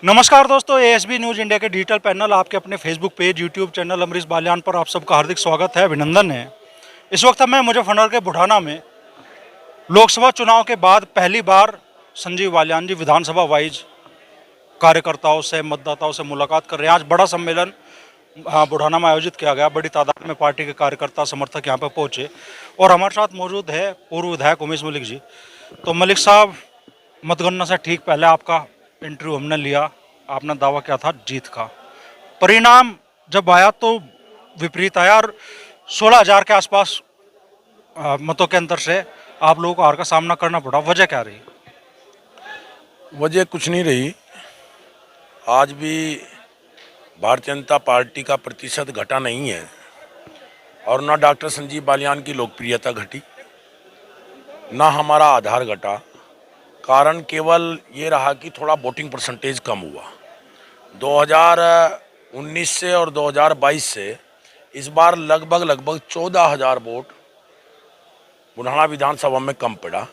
नमस्कार दोस्तों, ASB news India के डिजिटल पैनल आपके अपने Facebook page, YouTube channel Amrish Baliyan पर आप सबका हार्दिक स्वागत है, अभिनंदन है। इस वक्त मैं मुजफ्फरनगर के बुढ़ाना में लोकसभा चुनाव के बाद पहली बार संजीव बालियान जी विधानसभा वाइज कार्यकर्ताओं से, मतदाताओं से मुलाकात कर रहे हैं। आज बड़ा सम्मेलन बुढ़ाना में आयोजित किया गया। बड़ी तादाद में पार्टी के कार्यकर्ता, समर्थक यहाँ पर पहुँचे और हमारे साथ मौजूद है पूर्व विधायक उमेश मलिक जी। तो मलिक साहब, मतगणना से ठीक पहले आपका इंटरव्यू हमने लिया। आपने दावा किया था जीत का। परिणाम जब आया तो विपरीत आया और 16,000 के आसपास मतों के अंतर से आप लोगों को हार का सामना करना पड़ा। वजह क्या रही? वजह कुछ नहीं रही। आज भी भारतीय जनता पार्टी का प्रतिशत घटा नहीं है और ना डॉक्टर संजीव बालियान की लोकप्रियता घटी, ना हमारा आधार घटा। कारण केवल ये रहा कि थोड़ा वोटिंग परसेंटेज कम हुआ 2019 से और 2022 से। इस बार लगभग 14,000 वोट बुढ़ाना विधानसभा में कम पड़ा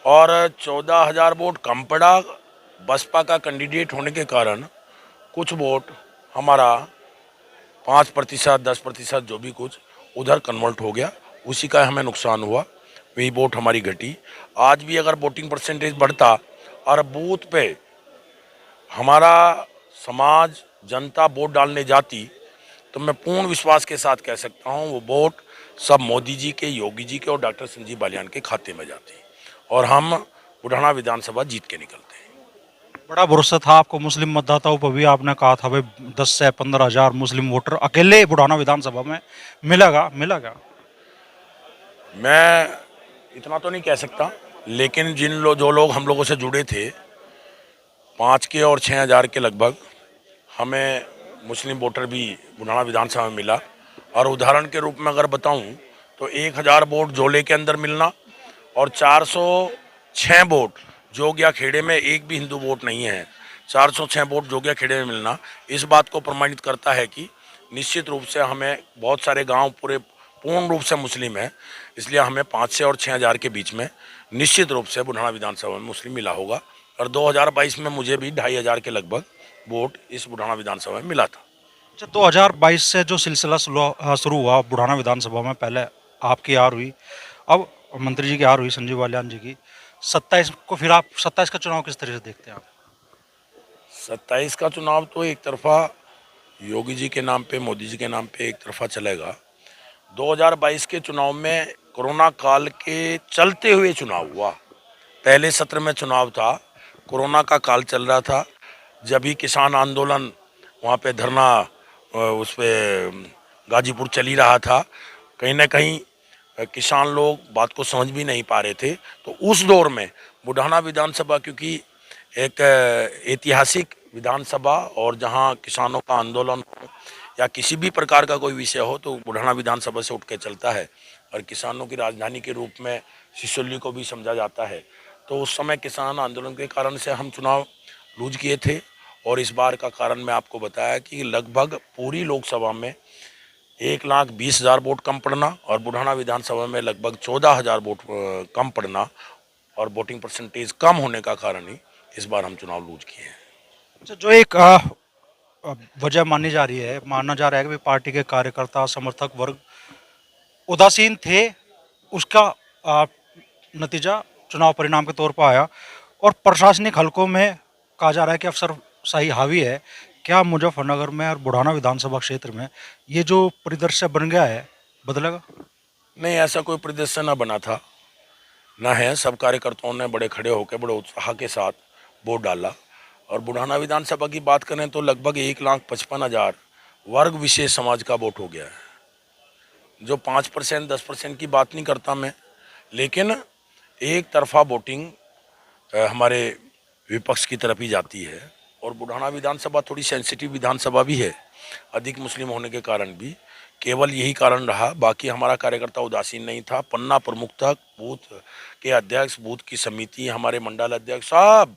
और 14,000 वोट कम पड़ा। बसपा का कैंडिडेट होने के कारण कुछ वोट हमारा 5%, 10% जो भी कुछ उधर कन्वर्ट हो गया, उसी का हमें नुकसान हुआ। वही वोट हमारी घटी। आज भी अगर वोटिंग परसेंटेज बढ़ता और बूथ पे हमारा समाज, जनता वोट डालने जाती तो मैं पूर्ण विश्वास के साथ कह सकता हूँ वो वोट सब मोदी जी के, योगी जी के और डॉक्टर संजीव बालियान के खाते में जाती और हम बुढ़ाना विधानसभा जीत के निकलते हैं। बड़ा भरोसा था आपको मुस्लिम मतदाताओं पर भी। आपने कहा था भाई 10 से 15,000 मुस्लिम वोटर अकेले बुढ़ाना विधानसभा में मिलेगा। मैं इतना तो नहीं कह सकता, लेकिन जो लोग हम लोगों से जुड़े थे 5 के और 6,000 के लगभग, हमें मुस्लिम वोटर भी बुढ़ाना विधानसभा में मिला। और उदाहरण के रूप में अगर बताऊं तो 1,000 वोट जोले के अंदर मिलना और 406 वोट जोगिया खेड़े में, एक भी हिंदू वोट नहीं है, 406 वोट जोगिया खेड़े में मिलना इस बात को प्रमाणित करता है कि निश्चित रूप से हमें बहुत सारे गांव पूरे पूर्ण रूप से मुस्लिम है। इसलिए हमें 5 से और 6,000 के बीच में निश्चित रूप से बुढ़ाना विधानसभा में मुस्लिम मिला होगा। और 2022 में मुझे भी 2,500 के लगभग वोट इस बुढ़ाना विधानसभा में मिला था। अच्छा, 2022 से जो सिलसिला शुरू हुआ बुढ़ाना विधानसभा में, पहले आपकी हार हुई, अब मंत्री जी की हार हुई, संजीव बालियान जी की। 27 को फिर आप 27 का चुनाव किस तरह से देखते हैं आप? 27 का चुनाव तो एक तरफा योगी जी के नाम पे, मोदी जी के नाम पे एक तरफा चलेगा। 2022 के चुनाव में कोरोना काल के चलते हुए चुनाव हुआ। पहले सत्र में चुनाव था, कोरोना का काल चल रहा था, जब भी किसान आंदोलन वहाँ पे धरना उस पर गाजीपुर चल ही रहा था। कहीं ना कहीं किसान लोग बात को समझ भी नहीं पा रहे थे। तो उस दौर में बुढ़ाना विधानसभा, क्योंकि एक ऐतिहासिक विधानसभा और जहाँ किसानों का आंदोलन हो या किसी भी प्रकार का कोई विषय हो तो बुढ़ाना विधानसभा से उठ के चलता है और किसानों की राजधानी के रूप में सिसोली को भी समझा जाता है। तो उस समय किसान आंदोलन के कारण से हम चुनाव लूज किए थे। और इस बार का कारण मैं आपको बताया कि लगभग पूरी लोकसभा में 1,20,000 वोट कम पड़ना और बुढ़ाना विधानसभा में लगभग 14,000 वोट कम पड़ना और वोटिंग परसेंटेज कम होने का कारण ही इस बार हम चुनाव लूज किए हैं। अच्छा, जो एक वजह मानी जा रही है, माना जा रहा है कि पार्टी के कार्यकर्ता, समर्थक वर्ग उदासीन थे, उसका नतीजा चुनाव परिणाम के तौर पर आया और प्रशासनिक हलकों में कहा जा रहा है कि अफसरशाही हावी है। क्या मुजफ्फरनगर में और बुढ़ाना विधानसभा क्षेत्र में ये जो परिदृश्य बन गया है बदलेगा? नहीं, ऐसा कोई परिदृश्य ना बना था, ना है। सब कार्यकर्ताओं ने बड़े खड़े होकर बड़े उत्साह के साथ वोट डाला। और बुढ़ाना विधानसभा की बात करें तो लगभग 1,55,000 वर्ग विशेष समाज का वोट हो गया है। जो 5%, 10% की बात नहीं करता मैं, लेकिन एक तरफा वोटिंग हमारे विपक्ष की तरफ ही जाती है। और बुढ़ाना विधानसभा थोड़ी सेंसिटिव विधानसभा भी है, अधिक मुस्लिम होने के कारण भी। केवल यही कारण रहा, बाकी हमारा कार्यकर्ता उदासीन नहीं था। पन्ना प्रमुख तक, बूथ के अध्यक्ष, बूथ की समिति, हमारे मंडल अध्यक्ष, सब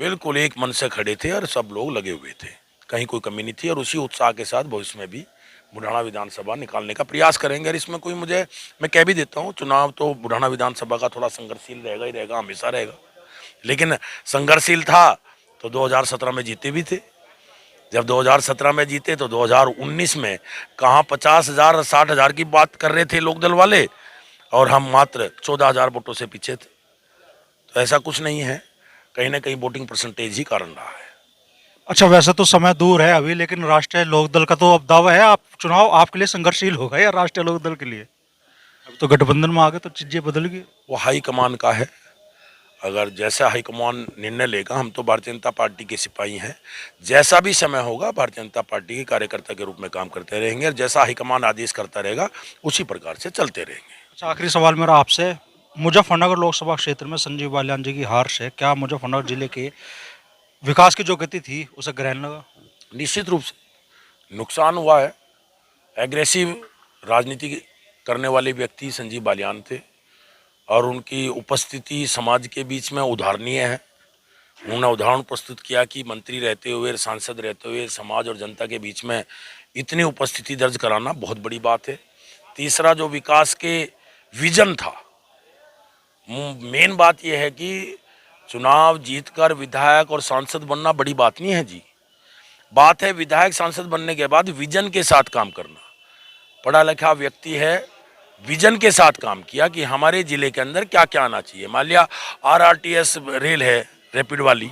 बिल्कुल एक मन से खड़े थे और सब लोग लगे हुए थे, कहीं कोई कमी नहीं थी। और उसी उत्साह के साथ भविष्य में भी बुढ़ाना विधानसभा निकालने का प्रयास करेंगे। और इसमें कोई मैं कह भी देता हूँ, चुनाव तो बुढ़ाना विधानसभा का थोड़ा संघर्षशील रहेगा ही रहेगा, हमेशा रहेगा। लेकिन संघर्षशील था तो 2017 में जीते भी थे। जब 2017 में जीते तो 2019 में कहाँ 50,000 और 60,000 की बात कर रहे थे लोकदल वाले, और हम मात्र 14,000 वोटों से पीछे थे। तो ऐसा कुछ नहीं है, कहीं ना कहीं वोटिंग परसेंटेज ही कारण रहा है। अच्छा, वैसे तो समय दूर है अभी, लेकिन राष्ट्रीय लोकदल का तो अब दावा है आप चुनाव आपके लिए संघर्षशील होगा या राष्ट्रीय लोकदल के लिए? अब तो गठबंधन में आ गए तो चीजें बदल गई। वो हाईकमान का है, अगर जैसा हाईकमान निर्णय लेगा, हम तो भारतीय जनता पार्टी के सिपाही हैं। जैसा भी समय होगा भारतीय जनता पार्टी के कार्यकर्ता के रूप में काम करते रहेंगे, और जैसा हाईकमान आदेश करता रहेगा उसी प्रकार से चलते रहेंगे। अच्छा, आखिरी सवाल मेरा आपसे, मुजफ्फरनगर लोकसभा क्षेत्र में संजीव बालियान जी की हार से क्या मुजफ्फरनगर जिले के विकास की जो गति थी उसे ग्रहण लगा? निश्चित रूप से नुकसान हुआ है। एग्रेसिव राजनीति करने वाले व्यक्ति संजीव बालियान थे, और उनकी उपस्थिति समाज के बीच में उदाहरणीय है। उन्होंने उदाहरण प्रस्तुत किया कि मंत्री रहते हुए, सांसद रहते हुए समाज और जनता के बीच में इतनी उपस्थिति दर्ज कराना बहुत बड़ी बात है। तीसरा, जो विकास के विजन था, मेन बात यह है कि चुनाव जीतकर विधायक और सांसद बनना बड़ी बात नहीं है जी। बात है विधायक सांसद बनने के बाद विजन के साथ काम करना। पढ़ा लिखा व्यक्ति है, विजन के साथ काम किया कि हमारे जिले के अंदर क्या क्या आना चाहिए। मान लिया RRTS रेल है, रैपिड वाली,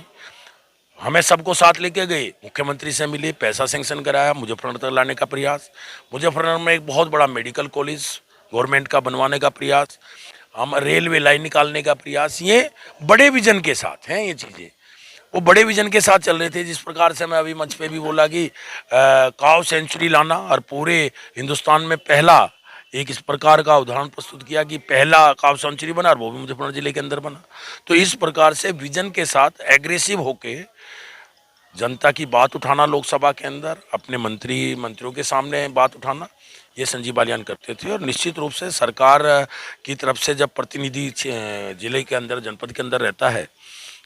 हमें सबको साथ लेके गए, मुख्यमंत्री से मिले, पैसा सेंक्शन कराया, मुजफ्फरनगर तक लाने का प्रयास, मुजफ्फरनगर में एक बहुत बड़ा मेडिकल कॉलेज गवर्नमेंट का बनवाने का प्रयास, हम रेलवे लाइन निकालने का प्रयास। ये बड़े विजन के साथ हैं, ये चीज़ें वो बड़े विजन के साथ चल रहे थे। जिस प्रकार से मैं अभी मंच पे भी बोला कि काव सेंचुरी लाना, और पूरे हिंदुस्तान में पहला एक इस प्रकार का उदाहरण प्रस्तुत किया कि पहला काव सेंचुरी बना, और वो भी मुजफ्फरनगर जिले के अंदर बना। तो इस प्रकार से विजन के साथ एग्रेसिव होके जनता की बात उठाना, लोकसभा के अंदर अपने मंत्रियों के सामने बात उठाना, ये संजीव बालियान करते थे। और निश्चित रूप से सरकार की तरफ से जब प्रतिनिधि जिले के अंदर, जनपद के अंदर रहता है,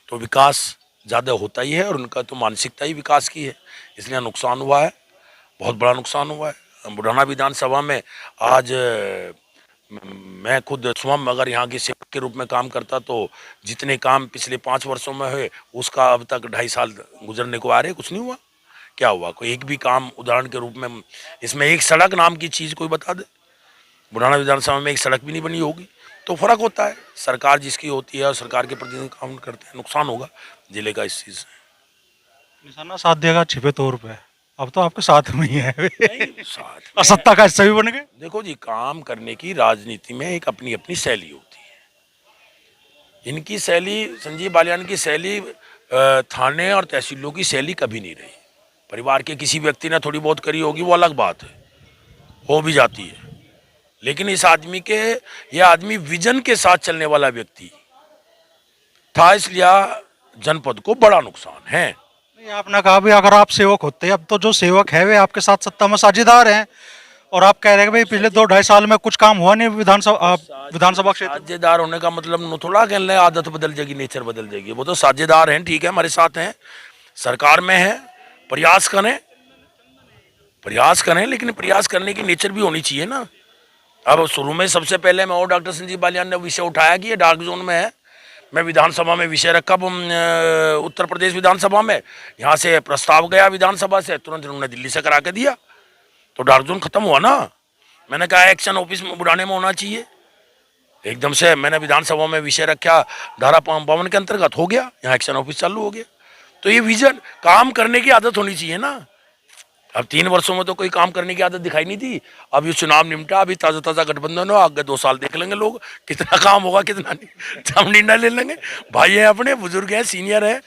तो विकास ज़्यादा होता ही है, और उनका तो मानसिकता ही विकास की है, इसलिए नुकसान हुआ है, बहुत बड़ा नुकसान हुआ है। बुढ़ाना विधानसभा में आज मैं खुद स्वयं अगर यहाँ के सेवक के रूप में काम करता, तो जितने काम पिछले 5 वर्षों में हुए उसका अब तक 2.5 साल गुजरने को आ रहे, कुछ नहीं हुआ। क्या हुआ? कोई एक भी काम उदाहरण के रूप में, इसमें एक सड़क नाम की चीज़ कोई बता दे। बुढ़ाना विधानसभा में एक सड़क भी नहीं बनी होगी। तो फर्क होता है, सरकार जिसकी होती है और सरकार के प्रतिनिधि काम करते हैं, नुकसान होगा जिले का इस चीज़ से। निशाना साथ देगा छिपे तौर पे, अब तो आपके साथ में ही है साथ और सत्ता का हिस्सा भी बन गए। देखो जी, काम करने की राजनीति में एक अपनी अपनी शैली होती है। इनकी शैली, संजीव बालियान की शैली थाने और तहसीलों की शैली कभी नहीं रही। परिवार के किसी व्यक्ति ने थोड़ी बहुत करी होगी, वो अलग बात है, हो भी जाती है। लेकिन इस आदमी के, यह आदमी विजन के साथ चलने वाला व्यक्ति था, इसलिए जनपद को बड़ा नुकसान है। नहीं, आपने कहा भी अगर आप सेवक होते, अब तो जो सेवक है वे आपके साथ सत्ता में साझेदार हैं, और आप कह रहे हैं कि भाई पिछले 2-2.5 साल में कुछ काम हुआ नहीं विधानसभा क्षेत्र। साझेदार होने का मतलब थोड़ा कह लें आदत बदल जाएगी, नेचर बदल जाएगी। वो तो साझेदार हैं, ठीक है, हमारे साथ हैं, सरकार में है, प्रयास करें, लेकिन प्रयास करने की नेचर भी होनी चाहिए ना। अब शुरू में सबसे पहले मैं और डॉक्टर संजीव बालियान ने विषय उठाया कि ये डार्क जोन में है। मैं विधानसभा में विषय रखा, उत्तर प्रदेश विधानसभा में, यहाँ से प्रस्ताव गया विधानसभा से, तुरंत उन्होंने दिल्ली से करा के दिया, तो डार्क जोन खत्म हुआ ना। मैंने कहा एक्शन ऑफिस में बुढ़ाने में होना चाहिए, एकदम से मैंने विधानसभा में विषय रखा, धारा 52 के अंतर्गत हो गया, यहाँ एक्शन ऑफिस चालू हो गया। तो ये विजन, काम करने की आदत होनी चाहिए ना। अब 3 वर्षों में तो कोई काम करने की आदत दिखाई नहीं थी। अब ये चुनाव निपटा, अभी ताज़ा गठबंधन हो, आगे 2 साल देख लेंगे लोग कितना काम होगा, कितना नहीं, हम निर्णय ले लेंगे। भाई हैं अपने, बुजुर्ग हैं, सीनियर हैं,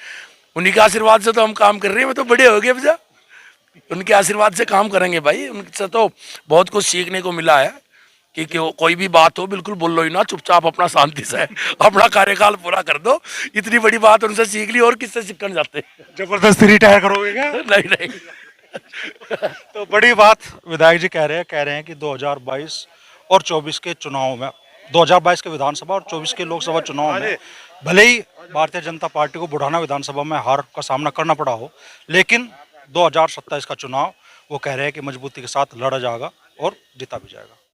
उन्हीं के आशीर्वाद से तो हम काम कर रहे हैं। मैं तो बड़े हो गए भैया, उनके आशीर्वाद से काम करेंगे भाई। उनसे तो बहुत कुछ सीखने को मिला है कि कोई भी बात हो बिल्कुल बोल लो ही ना, चुपचाप अपना शांति से अपना कार्यकाल पूरा कर दो। इतनी बड़ी बात उनसे सीख ली, और किससे सीखने जाते? जबरदस्ती रिटायर करोगे क्या? नहीं। तो बड़ी बात विधायक जी कह रहे हैं कि 2022 और 24 के चुनाव में, 2022 के विधानसभा और 24 के लोकसभा चुनाव में भले ही भारतीय जनता पार्टी को बुढ़ाना विधानसभा में हार का सामना करना पड़ा हो, लेकिन 2027 का चुनाव वो कह रहे हैं कि मजबूती के साथ लड़ा जाएगा और जीता भी जाएगा।